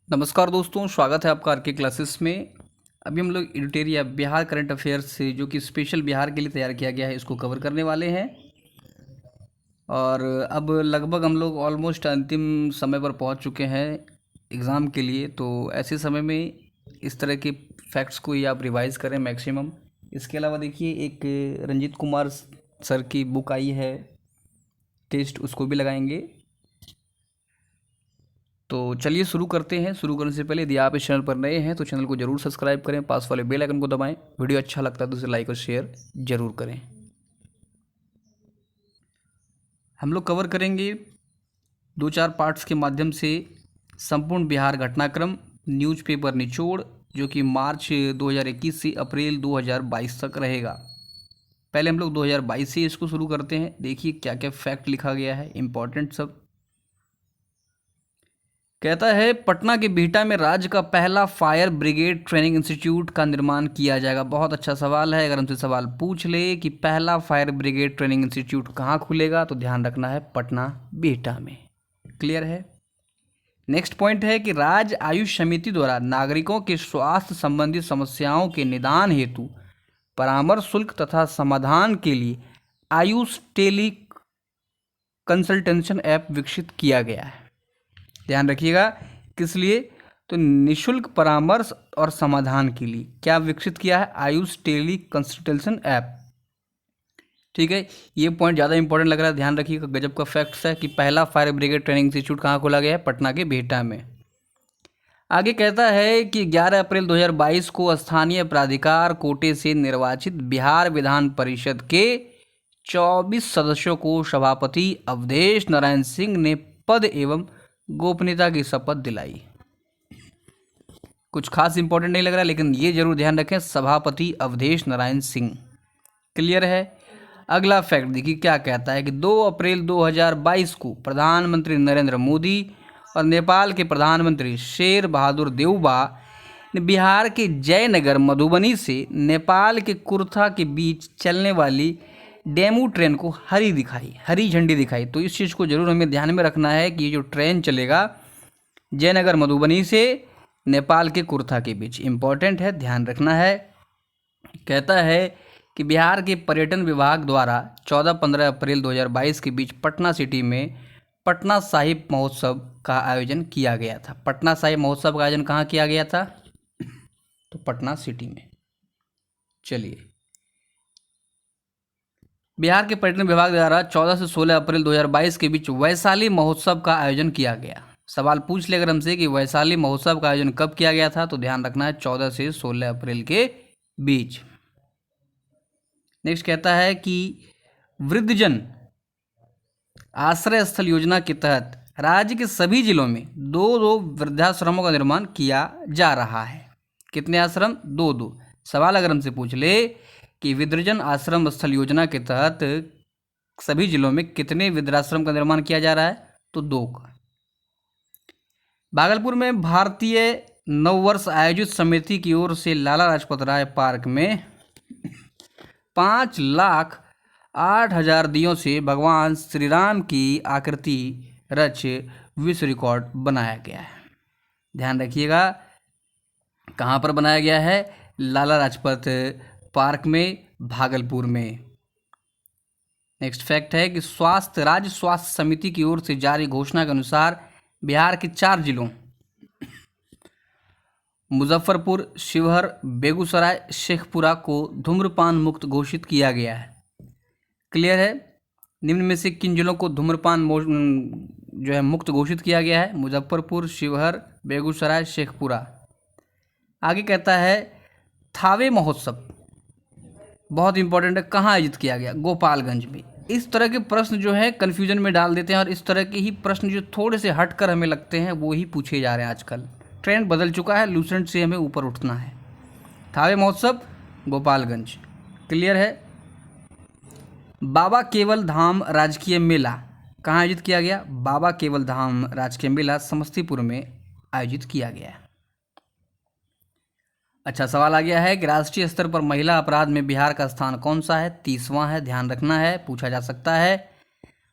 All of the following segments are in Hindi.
नमस्कार दोस्तों, स्वागत है आपका आर के क्लासेस में। अभी हम लोग एडिटोरिया बिहार करंट अफेयर्स से जो कि स्पेशल बिहार के लिए तैयार किया गया है इसको कवर करने वाले हैं। और अब लगभग हम लोग ऑलमोस्ट अंतिम समय पर पहुंच चुके हैं एग्ज़ाम के लिए। तो ऐसे समय में इस तरह के फैक्ट्स को ही आप रिवाइज़ करें मैक्सिमम। इसके अलावा देखिए, एक रंजीत कुमार सर की बुक आई है टेस्ट, उसको भी लगाएंगे। तो चलिए शुरू करते हैं। शुरू करने से पहले यदि आप इस चैनल पर नए हैं तो चैनल को जरूर सब्सक्राइब करें, पास वाले बेल आइकन को दबाएं। वीडियो अच्छा लगता है तो उसे लाइक और शेयर जरूर करें। हम लोग कवर करेंगे 2-4 पार्ट्स के माध्यम से संपूर्ण बिहार घटनाक्रम, न्यूज़पेपर निचोड़, जो कि मार्च 2021 से अप्रैल 2022 तक रहेगा। पहले हम लोग 2022 से इसको शुरू करते हैं। देखिए क्या क्या फैक्ट लिखा गया है, इंपॉर्टेंट सब। कहता है पटना के बिहटा में राज्य का पहला फायर ब्रिगेड ट्रेनिंग इंस्टीट्यूट का निर्माण किया जाएगा। बहुत अच्छा सवाल है। अगर हमसे सवाल पूछ ले कि पहला फायर ब्रिगेड ट्रेनिंग इंस्टीट्यूट कहाँ खुलेगा, तो ध्यान रखना है पटना बिहटा में। क्लियर है। नेक्स्ट पॉइंट है कि राज्य आयुष समिति द्वारा नागरिकों के स्वास्थ्य संबंधी समस्याओं के निदान हेतु परामर्श शुल्क तथा समाधान के लिए आयुष टेली कंसल्टेशन ऐप विकसित किया गया है। ध्यान रखिएगा, किस लिए? तो निशुल्क परामर्श और समाधान के लिए क्या विकसित किया है? Ayush tele consultation app. ठीक है, ये पॉइंट ज़्यादा इंपॉर्टेंट लग रहा है, ध्यान रखिएगा। गजब का फैक्ट्स है कि पहला फायर ब्रिगेड ट्रेनिंग इंस्टीट्यूट कहाँ खोला गया है? पटना के बिहटा में। आगे कहता है कि 11 अप्रैल 2022 को स्थानीय प्राधिकार कोटे से निर्वाचित बिहार विधान परिषद के 24 सदस्यों को सभापति अवधेश नारायण सिंह ने पद एवं गोपनीयता की शपथ दिलाई। कुछ खास इंपॉर्टेंट नहीं लग रहा, लेकिन ये जरूर ध्यान रखें, सभापति अवधेश नारायण सिंह। क्लियर है। अगला फैक्ट देखिए क्या कहता है कि 2 अप्रैल 2022 को प्रधानमंत्री नरेंद्र मोदी और नेपाल के प्रधानमंत्री शेर बहादुर देउबा ने बिहार के जयनगर मधुबनी से नेपाल के कुर्था के बीच चलने वाली डेमू ट्रेन को हरी झंडी दिखाई। तो इस चीज़ को जरूर हमें ध्यान में रखना है कि ये जो ट्रेन चलेगा जयनगर मधुबनी से नेपाल के कुर्था के बीच, इंपॉर्टेंट है, ध्यान रखना है। कहता है कि बिहार के पर्यटन विभाग द्वारा 14-15 अप्रैल 2022 के बीच पटना सिटी में पटना साहिब महोत्सव का आयोजन किया गया था। पटना साहिब महोत्सव का आयोजन कहाँ किया गया था? तो पटना सिटी में। चलिए, बिहार के पर्यटन विभाग द्वारा 14 से 16 अप्रैल 2022 के बीच वैशाली महोत्सव का आयोजन किया गया। सवाल पूछ ले अगर हमसे कि वैशाली महोत्सव का आयोजन कब किया गया था, तो ध्यान रखना है 14 से 16 अप्रैल के बीच। नेक्स्ट कहता है कि वृद्धजन आश्रय स्थल योजना के तहत राज्य के सभी जिलों में 2-2 वृद्धाश्रमों का निर्माण किया जा रहा है। कितने आश्रम? 2-2। सवाल अगर हमसे पूछ ले कि वृद्धजन आश्रम स्थल योजना के तहत सभी जिलों में कितने वृद्धाश्रम का निर्माण किया जा रहा है, तो 2 का। भागलपुर में भारतीय नववर्ष आयोजित समिति की ओर से लाला लाजपत राय पार्क में 5,08,000 दियों से भगवान श्री राम की आकृति रच विश्व रिकॉर्ड बनाया गया है। ध्यान रखिएगा, कहाँ पर बनाया गया है? लाला लाजपत पार्क में, भागलपुर में। नेक्स्ट फैक्ट है कि राज्य स्वास्थ्य समिति की ओर से जारी घोषणा के अनुसार बिहार के 4 जिलों मुजफ्फरपुर, शिवहर, बेगूसराय, शेखपुरा को धूम्रपान मुक्त घोषित किया गया है। क्लियर है। निम्न में से किन जिलों को धूम्रपान जो है मुक्त घोषित किया गया है? मुजफ्फरपुर, शिवहर, बेगूसराय, शेखपुरा। आगे कहता है थावे महोत्सव बहुत इंपॉर्टेंट है, कहाँ आयोजित किया गया? गोपालगंज में। इस तरह के प्रश्न जो है कन्फ्यूजन में डाल देते हैं, और इस तरह के ही प्रश्न जो थोड़े से हटकर हमें लगते हैं वो ही पूछे जा रहे हैं आजकल। ट्रेंड बदल चुका है, लूसेंट से हमें ऊपर उठना है। थावे महोत्सव गोपालगंज। क्लियर है। बाबा केवल धाम राजकीय मेला कहाँ आयोजित किया गया? बाबा केवल धाम राजकीय मेला समस्तीपुर में आयोजित किया गया है। अच्छा, सवाल आ गया है कि राष्ट्रीय स्तर पर महिला अपराध में बिहार का स्थान कौन सा है? 30वां है, ध्यान रखना है, पूछा जा सकता है।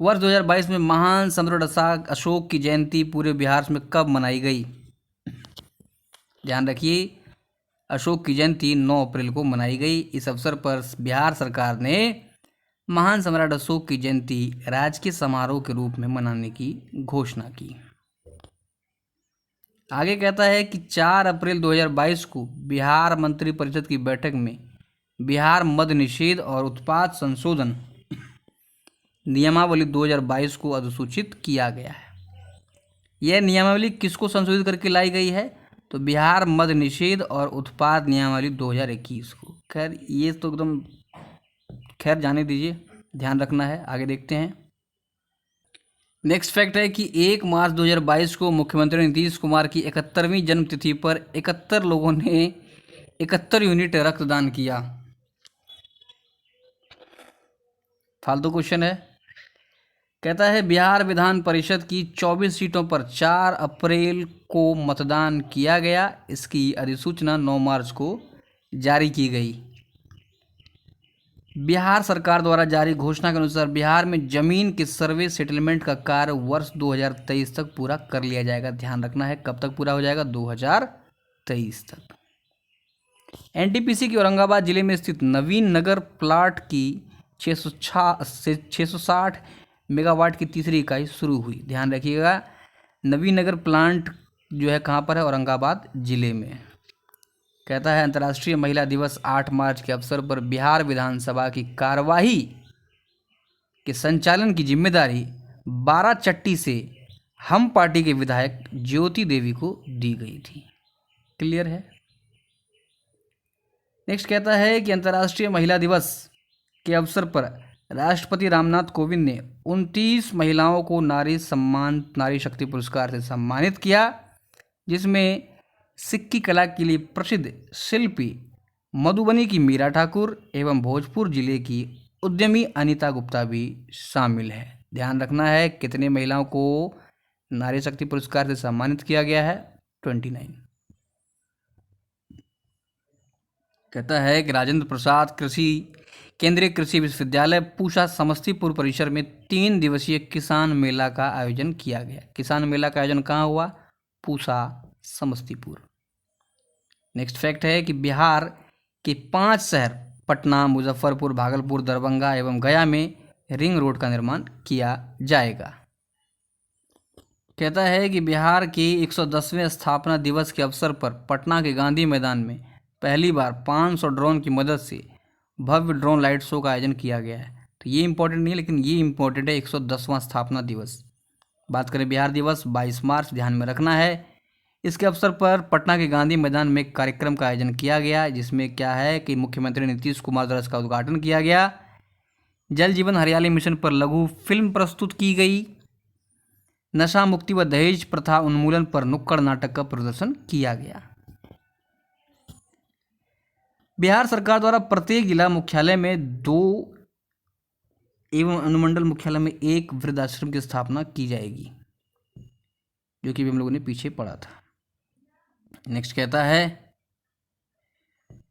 वर्ष 2022 में महान सम्राट अशोक की जयंती पूरे बिहार में कब मनाई गई? ध्यान रखिए, अशोक की जयंती 9 अप्रैल को मनाई गई। इस अवसर पर बिहार सरकार ने महान सम्राट अशोक की जयंती राजकीय समारोह के रूप में मनाने की घोषणा की। आगे कहता है कि 4 अप्रैल 2022 को बिहार मंत्रिपरिषद की बैठक में बिहार मद निषेध और उत्पाद संशोधन नियमावली 2022 को अधिसूचित किया गया है। यह नियमावली किसको संशोधित करके लाई गई है? तो बिहार मद निषेध और उत्पाद नियमावली 2021 को। खैर ये तो एकदम खैर जाने दीजिए, ध्यान रखना है। आगे देखते हैं। नेक्स्ट फैक्ट है कि 1 मार्च 2022 को मुख्यमंत्री नीतीश कुमार की 71वीं जन्मतिथि पर 71 लोगों ने 71 यूनिट रक्तदान किया। फालतू क्वेश्चन है। कहता है बिहार विधान परिषद की 24 सीटों पर 4 अप्रैल को मतदान किया गया। इसकी अधिसूचना 9 मार्च को जारी की गई। बिहार सरकार द्वारा जारी घोषणा के अनुसार बिहार में जमीन के सर्वे सेटलमेंट का कार्य वर्ष 2023 तक पूरा कर लिया जाएगा। ध्यान रखना है, कब तक पूरा हो जाएगा? 2023 तक। एनटीपीसी की औरंगाबाद जिले में स्थित नवीन नगर प्लांट की 660 मेगावाट की तीसरी इकाई शुरू हुई। ध्यान रखिएगा, नवीन नगर प्लांट जो है कहाँ पर है? औरंगाबाद जिले में। कहता है अंतर्राष्ट्रीय महिला दिवस 8 मार्च के अवसर पर बिहार विधानसभा की कार्यवाही के संचालन की जिम्मेदारी बाराचट्टी से हम पार्टी के विधायक ज्योति देवी को दी गई थी। क्लियर है। नेक्स्ट कहता है कि अंतर्राष्ट्रीय महिला दिवस के अवसर पर राष्ट्रपति रामनाथ कोविंद ने 29 महिलाओं को नारी शक्ति पुरस्कार से सम्मानित किया, जिसमें सिक्की कला के लिए प्रसिद्ध शिल्पी मधुबनी की मीरा ठाकुर एवं भोजपुर जिले की उद्यमी अनीता गुप्ता भी शामिल है। ध्यान रखना है, कितने महिलाओं को नारी शक्ति पुरस्कार से सम्मानित किया गया है? 29। कहता है कि राजेंद्र प्रसाद केंद्रीय कृषि विश्वविद्यालय पूसा समस्तीपुर परिसर में 3 दिवसीय किसान मेला का आयोजन किया गया। किसान मेला का आयोजन कहाँ हुआ? पूसा समस्तीपुर। नेक्स्ट फैक्ट है कि बिहार के 5 शहर पटना, मुजफ्फरपुर, भागलपुर, दरभंगा एवं गया में रिंग रोड का निर्माण किया जाएगा। कहता है कि बिहार के 110वें स्थापना दिवस के अवसर पर पटना के गांधी मैदान में पहली बार 500 ड्रोन की मदद से भव्य ड्रोन लाइट शो का आयोजन किया गया है। तो ये इंपॉर्टेंट नहीं है, लेकिन ये इंपॉर्टेंट है 110वां स्थापना दिवस। बात करें बिहार दिवस 22 मार्च, ध्यान में रखना है। इसके अवसर पर पटना के गांधी मैदान में एक कार्यक्रम का आयोजन किया गया, जिसमें क्या है कि मुख्यमंत्री नीतीश कुमार द्वारा इसका उद्घाटन किया गया। जल जीवन हरियाली मिशन पर लघु फिल्म प्रस्तुत की गई। नशा मुक्ति व दहेज प्रथा उन्मूलन पर नुक्कड़ नाटक का प्रदर्शन किया गया। बिहार सरकार द्वारा प्रत्येक जिला मुख्यालय में 2 एवं अनुमंडल मुख्यालय में 1 वृद्धाश्रम की स्थापना की जाएगी, जो कि हम लोगों ने पीछे पढ़ा था। नेक्स्ट कहता है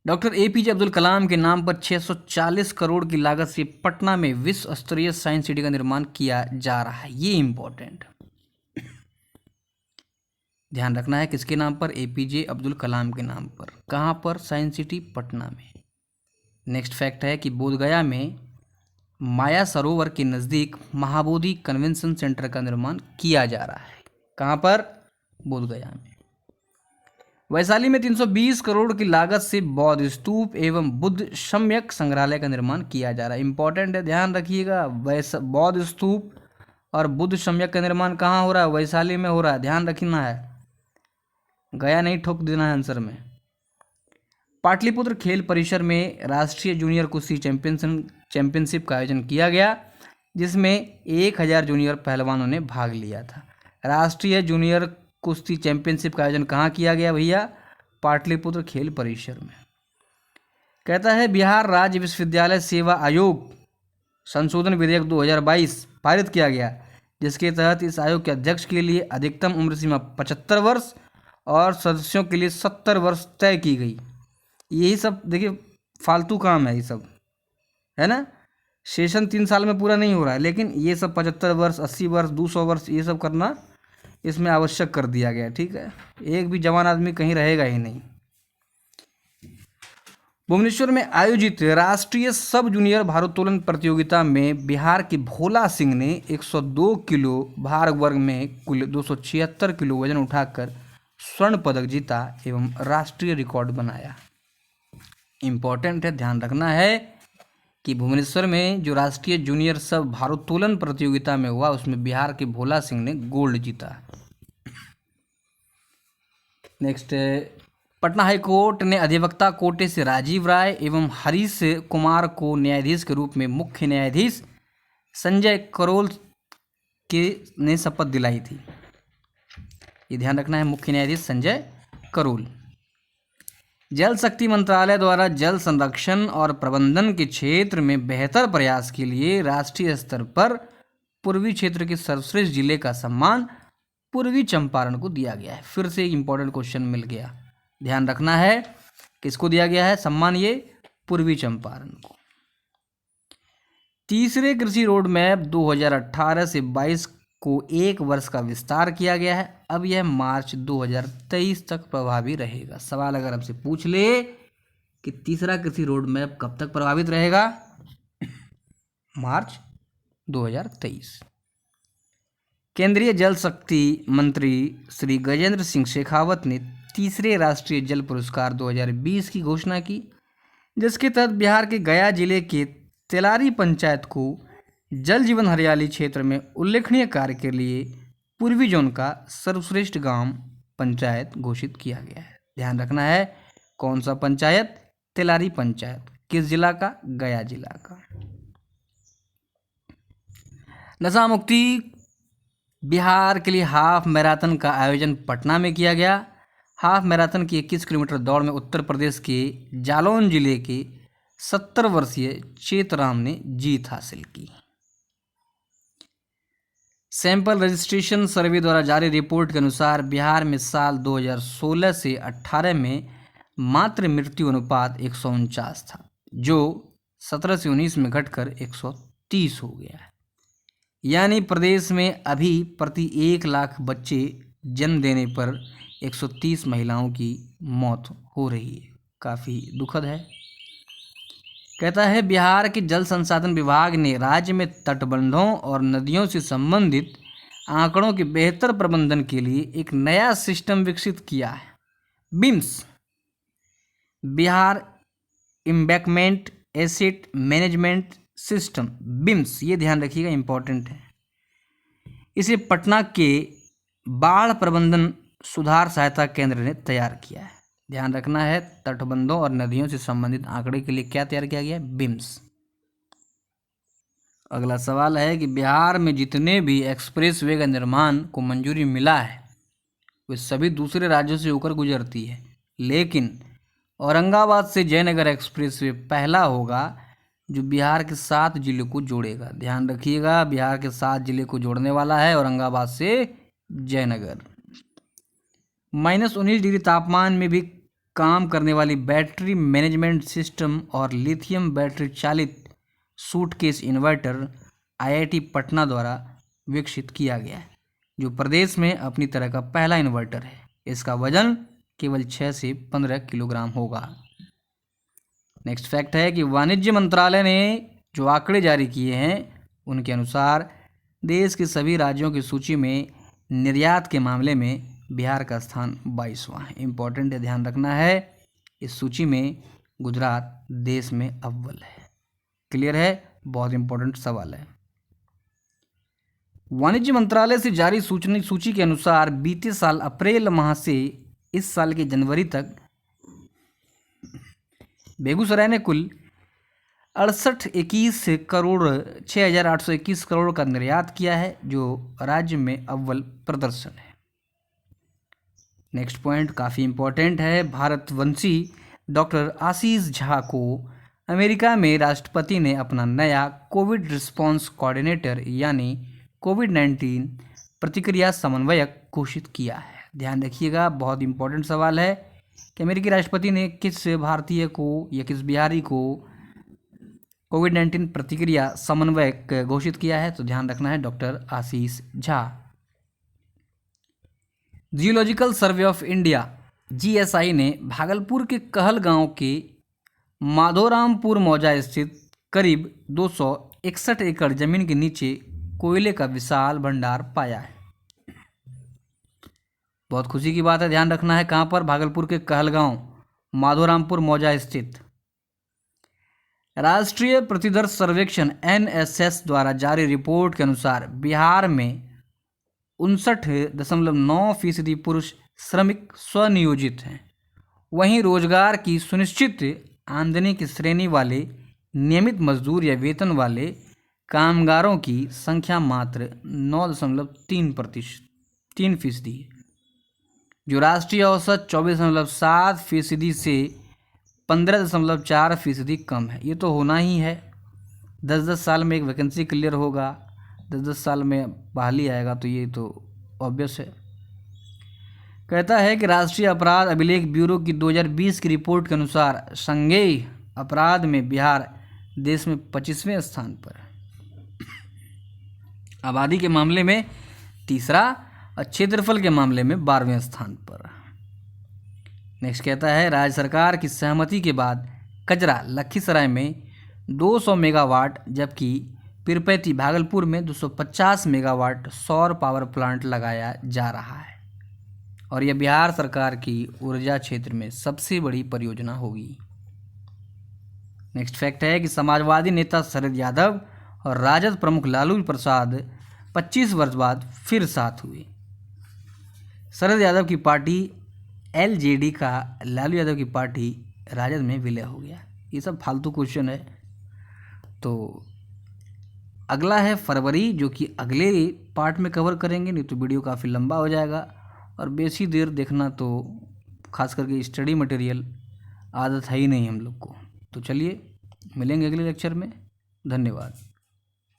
डॉक्टर एपीजे अब्दुल कलाम के नाम पर 640 करोड़ की लागत से पटना में विश्व स्तरीय साइंस सिटी का निर्माण किया जा रहा है। ये इंपॉर्टेंट ध्यान रखना है, किसके नाम पर? एपीजे अब्दुल कलाम के नाम पर। कहाँ पर? साइंस सिटी पटना में। नेक्स्ट फैक्ट है कि बोधगया में माया सरोवर के नज़दीक महाबोधि कन्वेंशन सेंटर का निर्माण किया जा रहा है। कहाँ पर? बोधगया में। वैशाली में 320 करोड़ की लागत से बौद्ध स्तूप एवं बुद्ध सम्यक संग्रहालय का निर्माण किया जा रहा है। इंपॉर्टेंट है, ध्यान रखिएगा। बौद्ध स्तूप और बुद्ध सम्यक का निर्माण कहाँ हो रहा है? वैशाली में हो रहा है, ध्यान रखना है, गया नहीं ठोक देना है आंसर में। पाटलिपुत्र खेल परिसर में राष्ट्रीय जूनियर कुश्ती चैंपियनशिप का आयोजन किया गया, जिसमें 1000 जूनियर पहलवानों ने भाग लिया था। राष्ट्रीय जूनियर कुश्ती चैंपियनशिप का आयोजन कहाँ किया गया भैया? पाटलिपुत्र खेल परिसर में। कहता है बिहार राज्य विश्वविद्यालय सेवा आयोग संशोधन विधेयक 2022 पारित किया गया, जिसके तहत इस आयोग के अध्यक्ष के लिए अधिकतम उम्र सीमा 75 वर्ष और सदस्यों के लिए 70 वर्ष तय की गई। यही सब देखिए फालतू काम है, ये सब है ना। सेशन 3 साल में पूरा नहीं हो रहा है, लेकिन ये सब 75 वर्ष, 80 वर्ष, 200 वर्ष ये सब करना इसमें आवश्यक कर दिया गया। ठीक है, एक भी जवान आदमी कहीं रहेगा ही नहीं। भुवनेश्वर में आयोजित राष्ट्रीय सब जूनियर भारोत्तोलन प्रतियोगिता में बिहार के भोला सिंह ने 102 किलो भार वर्ग में कुल 276 किलो वजन उठाकर स्वर्ण पदक जीता एवं राष्ट्रीय रिकॉर्ड बनाया। इम्पोर्टेंट है, ध्यान रखना है कि भुवनेश्वर में जो राष्ट्रीय जूनियर सब भारोत्तोलन प्रतियोगिता में हुआ उसमें बिहार के भोला सिंह ने गोल्ड जीता। नेक्स्ट, पटना हाईकोर्ट ने अधिवक्ता कोटे से राजीव राय एवं हरीश कुमार को न्यायाधीश के रूप में मुख्य न्यायाधीश संजय करोल ने शपथ दिलाई थी। ये ध्यान रखना है, मुख्य न्यायाधीश संजय करोल। जल शक्ति मंत्रालय द्वारा जल संरक्षण और प्रबंधन के क्षेत्र में बेहतर प्रयास के लिए राष्ट्रीय स्तर पर पूर्वी क्षेत्र के सर्वश्रेष्ठ जिले का सम्मान पूर्वी चंपारण को दिया गया है। फिर से इंपॉर्टेंट क्वेश्चन मिल गया, ध्यान रखना है किसको दिया गया है सम्मान, ये पूर्वी चंपारण को। तीसरे कृषि रोड मैप 2018 से 22 को एक वर्ष का विस्तार किया गया है। अब यह मार्च 2023 तक प्रभावी रहेगा। सवाल अगर हमसे पूछ ले कि तीसरा कृषि रोड मैप कब तक प्रभावित रहेगा, मार्च 2023। केंद्रीय जल शक्ति मंत्री श्री गजेंद्र सिंह शेखावत ने तीसरे राष्ट्रीय जल पुरस्कार 2020 की घोषणा की, जिसके तहत बिहार के गया जिले के तेलारी पंचायत को जल जीवन हरियाली क्षेत्र में उल्लेखनीय कार्य के लिए पूर्वी जोन का सर्वश्रेष्ठ गांव पंचायत घोषित किया गया है। ध्यान रखना है, कौन सा पंचायत, तेलारी पंचायत, किस जिला का, गया जिला का। नशा मुक्ति बिहार के लिए हाफ मैराथन का आयोजन पटना में किया गया। हाफ मैराथन की 21 किलोमीटर दौड़ में उत्तर प्रदेश के जालौन जिले के 70 वर्षीय चेतराम ने जीत हासिल की। सैंपल रजिस्ट्रेशन सर्वे द्वारा जारी रिपोर्ट के अनुसार बिहार में साल 2016 से 18 में मातृ मृत्यु अनुपात 149 था, जो 17 से 19 में घटकर 130 हो गया है। यानी प्रदेश में अभी प्रति 1 लाख बच्चे जन्म देने पर 130 महिलाओं की मौत हो रही है। काफ़ी दुखद है। कहता है बिहार के जल संसाधन विभाग ने राज्य में तटबंधों और नदियों से संबंधित आंकड़ों के बेहतर प्रबंधन के लिए एक नया सिस्टम विकसित किया है, beams, Bihar embankment asset management system, beams. ये ध्यान रखिएगा, इंपॉर्टेंट है। इसे पटना के बाढ़ प्रबंधन सुधार सहायता केंद्र ने तैयार किया है। ध्यान रखना है, तटबंधों और नदियों से संबंधित आंकड़े के लिए क्या तैयार किया गया है, बिम्स। अगला सवाल है कि बिहार में जितने भी एक्सप्रेस वे का निर्माण को मंजूरी मिला है वे सभी दूसरे राज्यों से होकर गुजरती है, लेकिन औरंगाबाद से जयनगर एक्सप्रेस वे पहला होगा जो बिहार के 7 जिलों को जोड़ेगा। ध्यान रखिएगा, बिहार के 7 जिले को जोड़ने वाला है औरंगाबाद से जयनगर। -19 डिग्री तापमान में भी काम करने वाली बैटरी मैनेजमेंट सिस्टम और लिथियम बैटरी चालित सूटकेस इन्वर्टर IIT पटना द्वारा विकसित किया गया है, जो प्रदेश में अपनी तरह का पहला इन्वर्टर है। इसका वजन केवल 6 से 15 किलोग्राम होगा। नेक्स्ट फैक्ट है कि वाणिज्य मंत्रालय ने जो आंकड़े जारी किए हैं उनके अनुसार देश के सभी राज्यों की सूची में निर्यात के मामले में बिहार का स्थान 22वां है। इम्पोर्टेंट है, ध्यान रखना है, इस सूची में गुजरात देश में अव्वल है। क्लियर है, बहुत इंपॉर्टेंट सवाल है। वाणिज्य मंत्रालय से जारी सूची के अनुसार बीते साल अप्रैल माह से इस साल के जनवरी तक बेगूसराय ने कुल 6821 करोड़ 6821 करोड़ का निर्यात किया है, जो राज्य में अव्वल प्रदर्शन है। नेक्स्ट पॉइंट काफ़ी इंपॉर्टेंट है। भारतवंशी डॉक्टर आशीष झा को अमेरिका में राष्ट्रपति ने अपना नया कोविड रिस्पांस कोऑर्डिनेटर यानी कोविड-19 प्रतिक्रिया समन्वयक घोषित किया है। ध्यान रखिएगा, बहुत इंपॉर्टेंट सवाल है कि अमेरिकी राष्ट्रपति ने किस भारतीय को या किस बिहारी को कोविड-19 प्रतिक्रिया समन्वयक घोषित किया है, तो ध्यान रखना है doctor Ashish Jha. Geological survey of India GSI ने भागलपुर के कहल गांव के माधोरामपुर मौजा स्थित करीब 261 एकड़ जमीन के नीचे कोयले का विशाल भंडार पाया है। बहुत खुशी की बात है, ध्यान रखना है कहाँ पर, भागलपुर के कहलगांव माधोरामपुर मौजा स्थित। राष्ट्रीय प्रतिदर्श सर्वेक्षण एनएसएस द्वारा जारी रिपोर्ट के अनुसार बिहार में 59.9% पुरुष श्रमिक स्वनियोजित हैं। वहीं रोजगार की सुनिश्चित आमदनी की श्रेणी वाले नियमित मजदूर या वेतन वाले कामगारों की संख्या मात्र 9.3% है, जो राष्ट्रीय औसत 24.7% से 15.4% कम है। ये तो होना ही है, 10-10 साल में एक वैकेंसी क्लियर होगा, 10-10 साल में बहाली आएगा, तो ये तो ऑब्वियस है। कहता है कि राष्ट्रीय अपराध अभिलेख ब्यूरो की 2020 की रिपोर्ट के अनुसार संज्ञेय अपराध में बिहार देश में 25वें स्थान पर है, आबादी के मामले में तीसरा और क्षेत्रफल के मामले में 12वें स्थान पर। नेक्स्ट कहता है राज्य सरकार की सहमति के बाद कजरा लखीसराय में 200 मेगावाट जबकि पीरपैती भागलपुर में 250 मेगावाट सौर पावर प्लांट लगाया जा रहा है और यह बिहार सरकार की ऊर्जा क्षेत्र में सबसे बड़ी परियोजना होगी। नेक्स्ट फैक्ट है कि समाजवादी नेता शरद यादव और राजद प्रमुख लालू प्रसाद 25 वर्ष बाद फिर साथ हुए। शरद यादव की पार्टी एलजेडी का लालू यादव की पार्टी राजद में विलय हो गया। ये सब फालतू क्वेश्चन है। तो अगला है फरवरी, जो कि अगले पार्ट में कवर करेंगे, नहीं तो वीडियो काफ़ी लंबा हो जाएगा और बेसी देर देखना तो खास करके स्टडी मटेरियल आदत है ही नहीं हम लोग को। तो चलिए मिलेंगे अगले लेक्चर में। धन्यवाद।